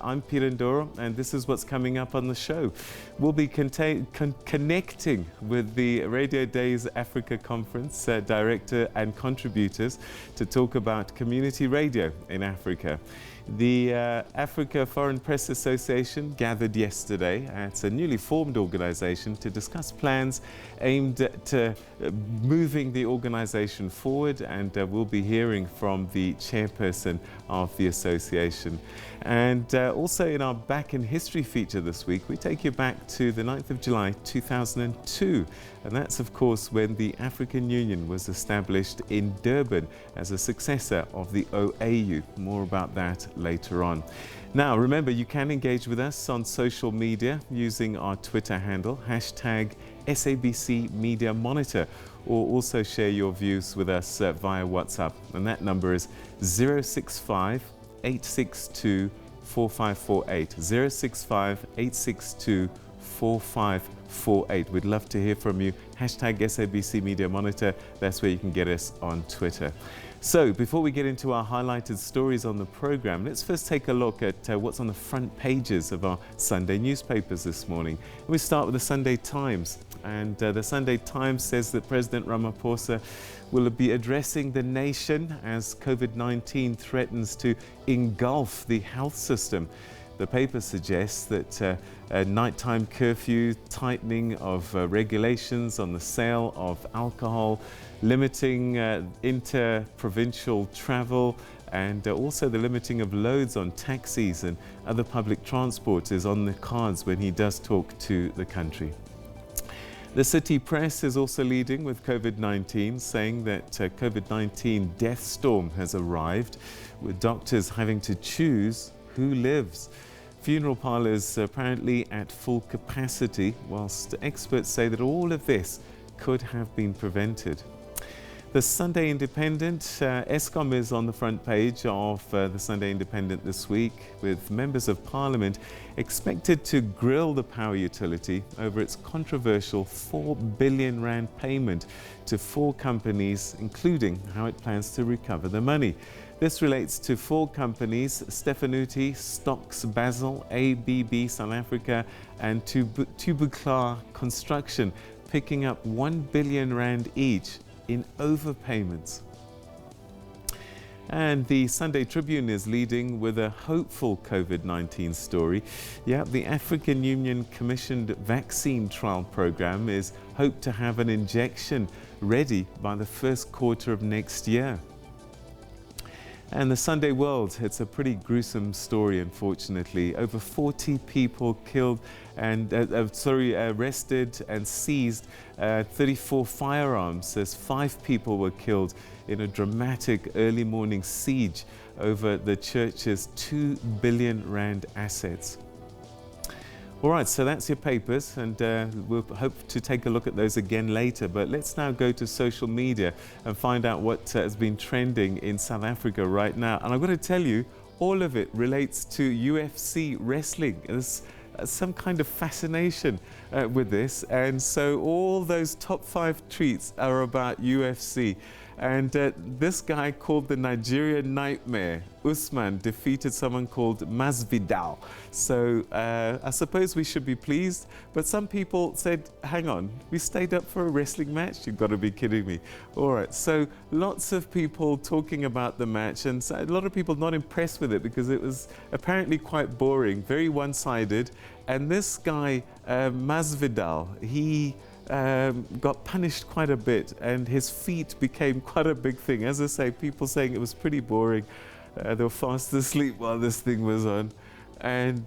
I'm Pirandoro, and this is what's coming up on the show. We'll be connecting with the Radio Days Africa Conference director and contributors to talk about community radio in Africa. The Africa Foreign Press Association gathered yesterday. It's a newly formed organization to discuss plans aimed at moving the organization forward, and we'll be hearing from the chairperson of the association. And also in our Back in History feature this week, we take you back to the 9th of July 2002. And that's, of course, when the African Union was established in Durban as a successor of the OAU. More about that later on. Now, remember, you can engage with us on social media using our Twitter handle, hashtag SABC Media Monitor, or also share your views with us via WhatsApp. And that number is 065 862 4548. 065 862 4548. We'd love to hear from you. Hashtag SABC Media Monitor. That's where you can get us on Twitter. So before we get into our highlighted stories on the program, let's first take a look at what's on the front pages of our Sunday newspapers this morning. And we start with the Sunday Times. And the Sunday Times says that President Ramaphosa will be addressing the nation as COVID-19 threatens to engulf the health system. The paper suggests that a nighttime curfew, tightening of regulations on the sale of alcohol, limiting inter-provincial travel, and also the limiting of loads on taxis and other public transport is on the cards when he does talk to the country. The City Press is also leading with COVID-19, saying that COVID-19 death storm has arrived, with doctors having to choose who lives. Funeral parlours apparently at full capacity, whilst experts say that all of this could have been prevented. The Sunday Independent, Eskom is on the front page of the Sunday Independent this week, with members of Parliament expected to grill the power utility over its controversial R4 billion payment to 4 companies, including how it plans to recover the money. This relates to 4 companies: Stefanuti, Stocks Basel, ABB South Africa, and Tubuclar Construction, picking up R1 billion each in overpayments. And the Sunday Tribune is leading with a hopeful COVID-19 story. Yeah, the African Union commissioned vaccine trial program is hoped to have an injection ready by the first quarter of next year. And the Sunday World, it's a pretty gruesome story, unfortunately. Over 40 people killed and arrested and seized 34 firearms as 5 people were killed in a dramatic early morning siege over the church's R2 billion assets. All right, so that's your papers, and we'll hope to take a look at those again later. But let's now go to social media and find out what has been trending in South Africa right now. And I've got to tell you, all of it relates to UFC wrestling. There's some kind of fascination with this. And so all those top 5 tweets are about UFC. And this guy called the Nigerian Nightmare, Usman, defeated someone called Masvidal. So I suppose we should be pleased. But some people said, hang on, we stayed up for a wrestling match? You've got to be kidding me. All right, so lots of people talking about the match, and a lot of people not impressed with it because it was apparently quite boring, very one-sided. And this guy, Masvidal, he got punished quite a bit, and his feet became quite a big thing. As I say, people saying it was pretty boring. They were fast asleep while this thing was on. And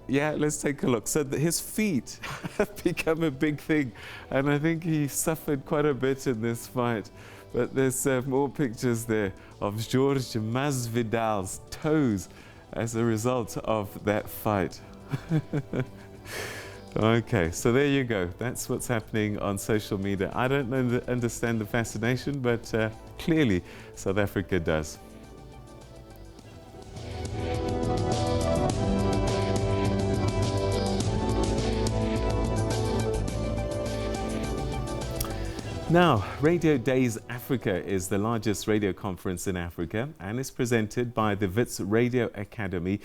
yeah, let's take a look. So his feet have become a big thing, and I think he suffered quite a bit in this fight. But there's more pictures there of George Masvidal's toes as a result of that fight. Okay, so there you go. That's what's happening on social media. I don't understand the fascination, but clearly South Africa does. Now, Radio Days Africa is the largest radio conference in Africa and is presented by the Wits Radio Academy.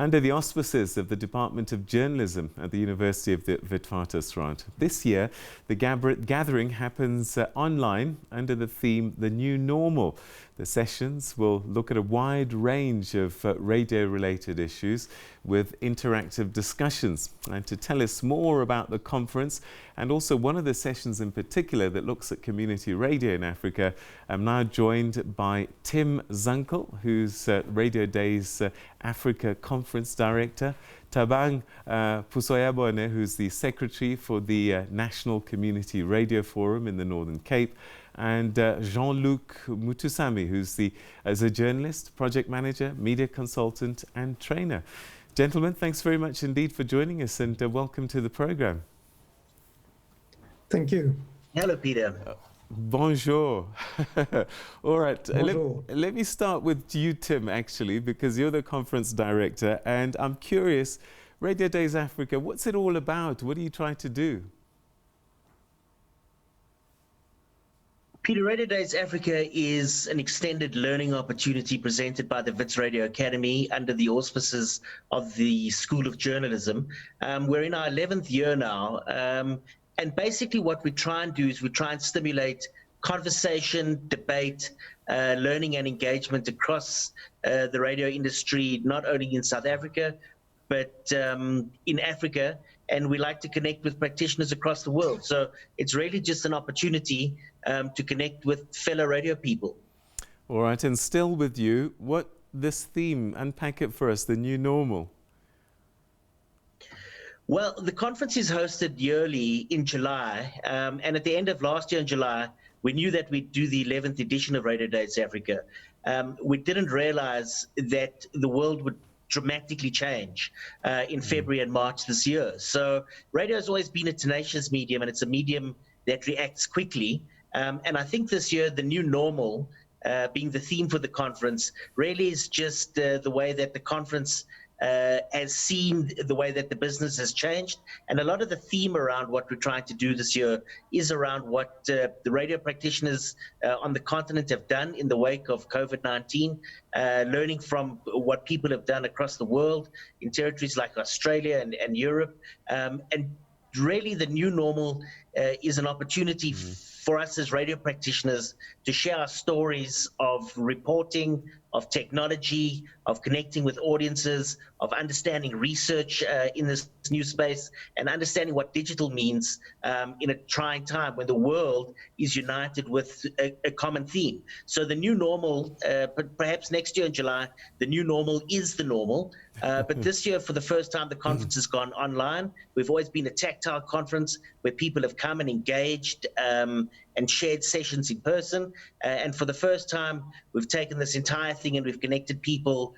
under the auspices of the Department of Journalism at the University of the Witwatersrand. This year, the gathering happens online under the theme The New Normal. The sessions will look at a wide range of radio-related issues with interactive discussions. And to tell us more about the conference and also one of the sessions in particular that looks at community radio in Africa, I'm now joined by Tim Zunkel, who's Radio Day's Africa Conference Director, Thabang Pusoyabone, who's the Secretary for the National Community Radio Forum in the Northern Cape, and Jean-Luc Mutusami, who's as a journalist, project manager, media consultant and trainer. Gentlemen, thanks very much indeed for joining us, and welcome to the program. Thank you. Hello, Peter. Bonjour. All right, Bonjour. let me start with you, Tim, actually, because you're the conference director, and I'm curious, Radio Days Africa, what's it all about? What are you trying to do? Peter, Radio Days Africa is an extended learning opportunity presented by the Wits Radio Academy under the auspices of the School of Journalism. We're in our 11th year now, and basically what we try and do is we try and stimulate conversation, debate, learning and engagement across the radio industry, not only in South Africa, but in Africa. And we like to connect with practitioners across the world. So it's really just an opportunity to connect with fellow radio people. All right, and still with you, what this theme, unpack it for us, the new normal. Well, the conference is hosted yearly in July, and at the end of last year in July, we knew that we'd do the 11th edition of Radio Days Africa. We didn't realize that the world would dramatically change in February and March this year. So radio has always been a tenacious medium, and it's a medium that reacts quickly. And I think this year, the new normal, being the theme for the conference, really is just the way that the conference has seen the way that the business has changed. And a lot of the theme around what we're trying to do this year is around what the radio practitioners on the continent have done in the wake of COVID-19, learning from what people have done across the world in territories like Australia and Europe. And really the new normal is an opportunity for us as radio practitioners to share our stories of reporting, of technology, of connecting with audiences, of understanding research in this new space, and understanding what digital means in a trying time when the world is united with a common theme. So the new normal, but perhaps next year in July, the new normal is the normal. But this year, for the first time, the conference has gone online. We've always been a tactile conference where people have come and engaged and shared sessions in person. And for the first time, we've taken this entire thing and we've connected people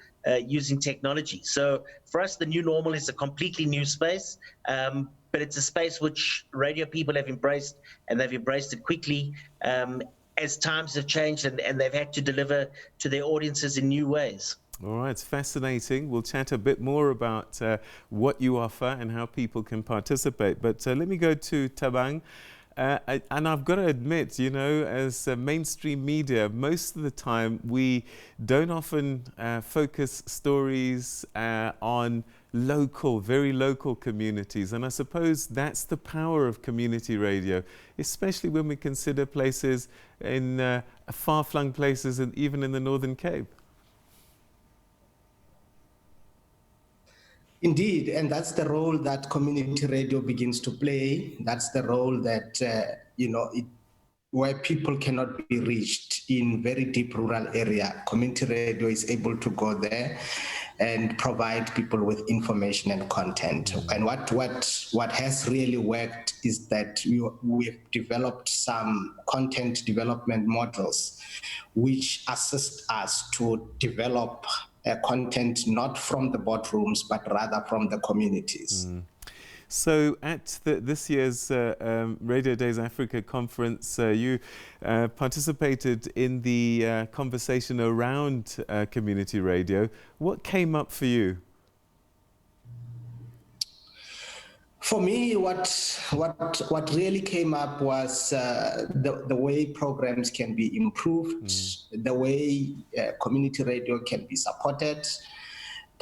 using technology. So for us, the new normal is a completely new space, but it's a space which radio people have embraced, and they've embraced it quickly as times have changed, and they've had to deliver to their audiences in new ways. All right, it's fascinating. We'll chat a bit more about what you offer and how people can participate. But let me go to Thabang. And I've got to admit, you know, as mainstream media, most of the time we don't often focus stories on local, very local communities. And I suppose that's the power of community radio, especially when we consider places in far-flung places and even in the Northern Cape. Indeed, and that's the role that community radio begins to play. That's the role that, where people cannot be reached in very deep rural area. Community radio is able to go there and provide people with information and content. And what has really worked is that we've developed some content development models which assist us to develop content not from the boardrooms, but rather from the communities. So at this year's Radio Days Africa conference, you participated in the conversation around community radio. What came up for you? For me, what really came up was the way programs can be improved, the way community radio can be supported,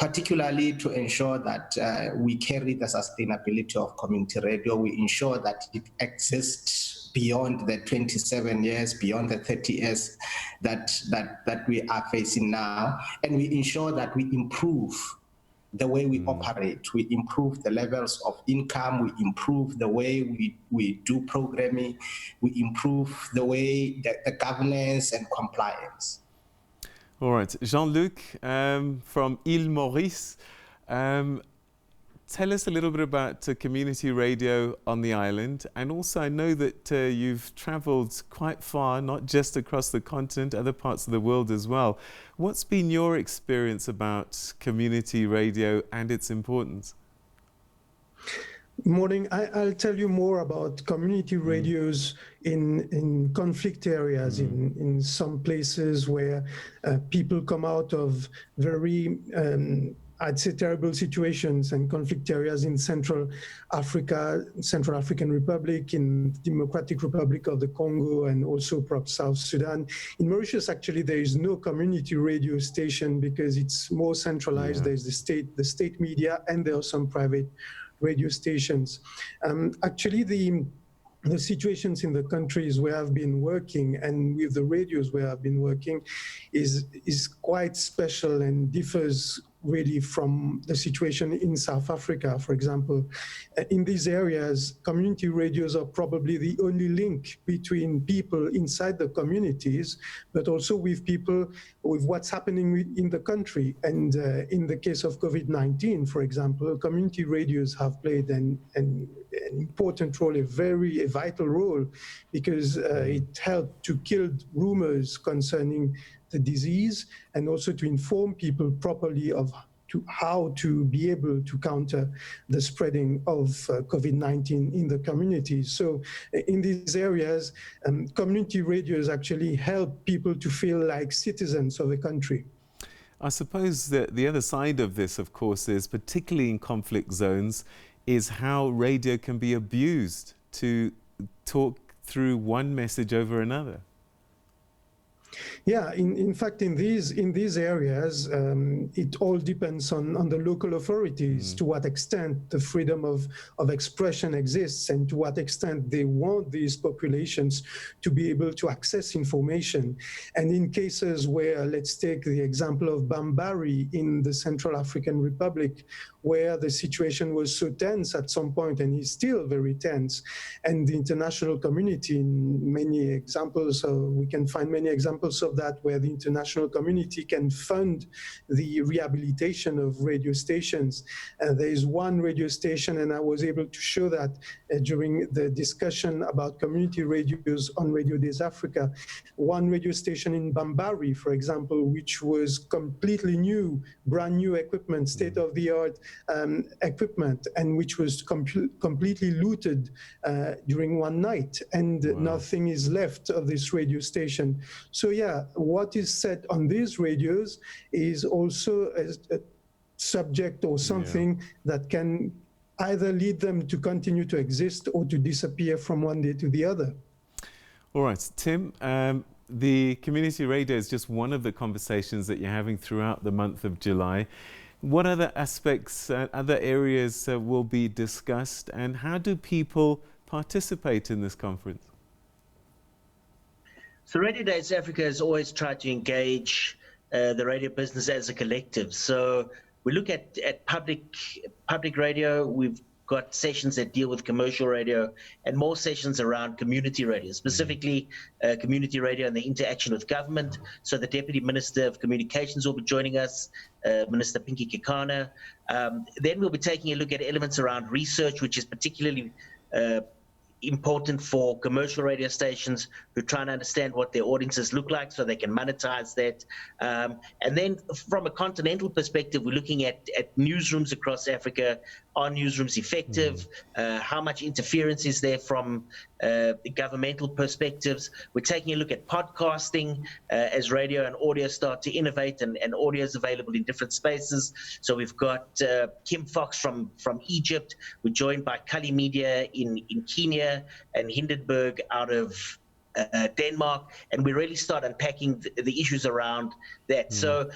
particularly to ensure that we carry the sustainability of community radio. We ensure that it exists beyond the 27 years, beyond the 30 years that we are facing now. And we ensure that we improve the way we operate, we improve the levels of income, we improve the way we do programming, we improve the way the governance and compliance. All right, Jean-Luc from Île Maurice, tell us a little bit about community radio on the island, and also I know that you've travelled quite far, not just across the continent, other parts of the world as well. What's been your experience about community radio and its importance? Morning. I'll tell you more about community radios in conflict areas, in some places where people come out of very, I'd say, terrible situations and conflict areas in Central Africa, Central African Republic, in Democratic Republic of the Congo, and also perhaps South Sudan. In Mauritius, actually, there is no community radio station because it's more centralized. There's the state media, and there are some private radio stations. Actually, the situations in the countries where I've been working and with the radios where I've been working is quite special and differs really from the situation in South Africa, for example. In these areas, community radios are probably the only link between people inside the communities, but also with people, with what's happening in the country. And in the case of COVID-19, for example, community radios have played an important role, a vital role, because it helped to kill rumors concerning the disease, and also to inform people properly of how to be able to counter the spreading of COVID-19 in the community. So in these areas, community radios actually help people to feel like citizens of the country. I suppose that the other side of this, of course, is particularly in conflict zones, is how radio can be abused to talk through one message over another. Yeah, in fact, in these areas, it all depends on the local authorities to what extent the freedom of expression exists, and to what extent they want these populations to be able to access information. And in cases where, let's take the example of Bambari in the Central African Republic, where the situation was so tense at some point, and is still very tense, and the international community, in many examples, we can find many examples of that, where the international community can fund the rehabilitation of radio stations. There is one radio station, and I was able to show that during the discussion about community radios on Radio Days Africa, one radio station in Bambari, for example, which was completely new, brand new equipment, state-of-the-art equipment, and which was completely looted during one night, and nothing is left of this radio station. So yeah, what is said on these radios is also a subject or something that can either lead them to continue to exist or to disappear from one day to the other. All right, Tim, the community radio is just one of the conversations that you're having throughout the month of July. What other aspects, other areas will be discussed, and how do people participate in this conference? So Radio Days Africa has always tried to engage the radio business as a collective. So we look at public radio. We've got sessions that deal with commercial radio, and more sessions around community radio, specifically community radio and the interaction with government. So the Deputy Minister of Communications will be joining us, Minister Pinky Kekana. Then we'll be taking a look at elements around research, which is particularly important for commercial radio stations who try and understand what their audiences look like so they can monetize that. And then from a continental perspective, we're looking at newsrooms across Africa. Are newsrooms effective? How much interference is there from the governmental perspectives? We're taking a look at podcasting as radio and audio start to innovate, and audio is available in different spaces. So we've got Kim Fox from Egypt. We're joined by Kali Media in Kenya, and Hindenburg out of Denmark, and we really start unpacking the issues around that. So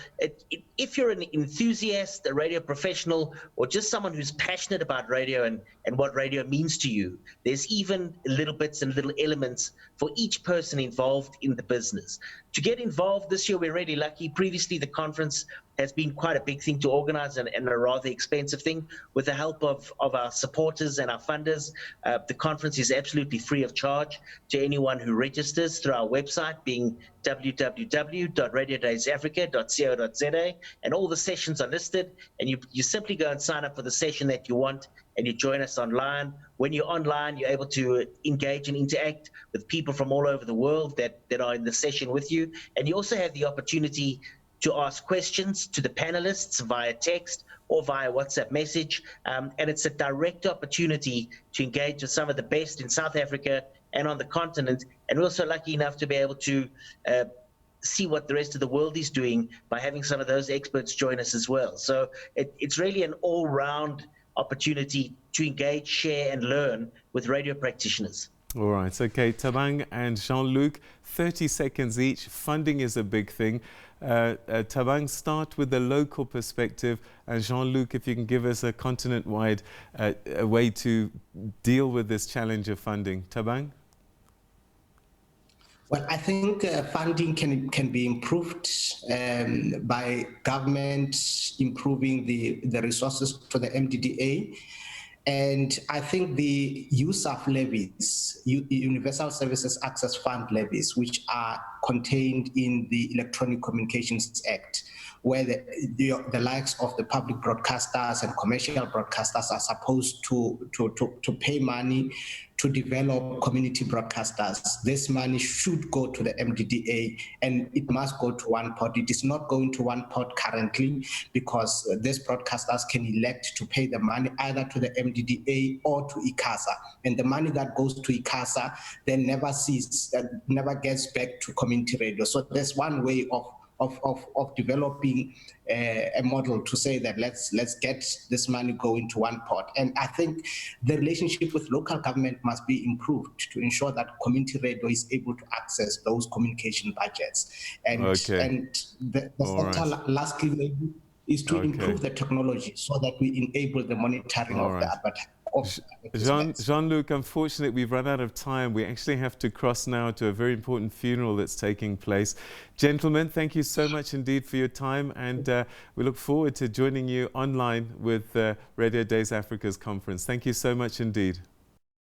if you're an enthusiast, a radio professional, or just someone who's passionate about radio and what radio means to you, there's even little bits and little elements for each person involved in the business. To get involved this year, we're really lucky. Previously, the conference has been quite a big thing to organize and a rather expensive thing. With the help of our supporters and our funders, the conference is absolutely free of charge to anyone who registers through our website, being www.radiodaysafrica.co.za, and all the sessions are listed, and you simply go and sign up for the session that you want, and you join us online. When you're online, you're able to engage and interact with people from all over the world that are in the session with you, and you also have the opportunity to ask questions to the panelists via text or via WhatsApp message. And it's a direct opportunity to engage with some of the best in South Africa and on the continent. And we're also lucky enough to be able to see what the rest of the world is doing by having some of those experts join us as well. So it's really an all-round opportunity to engage, share, and learn with radio practitioners. All right, okay, Thabang and Jean-Luc, 30 seconds each. Funding is a big thing. Thabang, start with the local perspective, and Jean-Luc, if you can give us a continent-wide way to deal with this challenge of funding. Thabang? Well, I think funding can be improved by government improving the resources to the MDDA. And I think the use of levies, Universal Services Access Fund levies, which are contained in the Electronic Communications Act, where the likes of the public broadcasters and commercial broadcasters are supposed to pay money to develop community broadcasters. This money should go to the MDDA, and it must go to one pot. It is not going to one pot currently because these broadcasters can elect to pay the money either to the MDDA or to ICASA. And the money that goes to ICASA then never gets back to community radio. So there's one way of developing a model to say that let's get this money going to one pot. And I think the relationship with local government must be improved to ensure that community radio is able to access those communication budgets. And the sector, lastly, maybe, is to improve the technology so that we enable the monitoring of the advertising. Jean-Luc, unfortunately, we've run out of time. We actually have to cross now to a very important funeral that's taking place. Gentlemen, thank you so much indeed for your time, and we look forward to joining you online with Radio Days Africa's conference. Thank you so much indeed.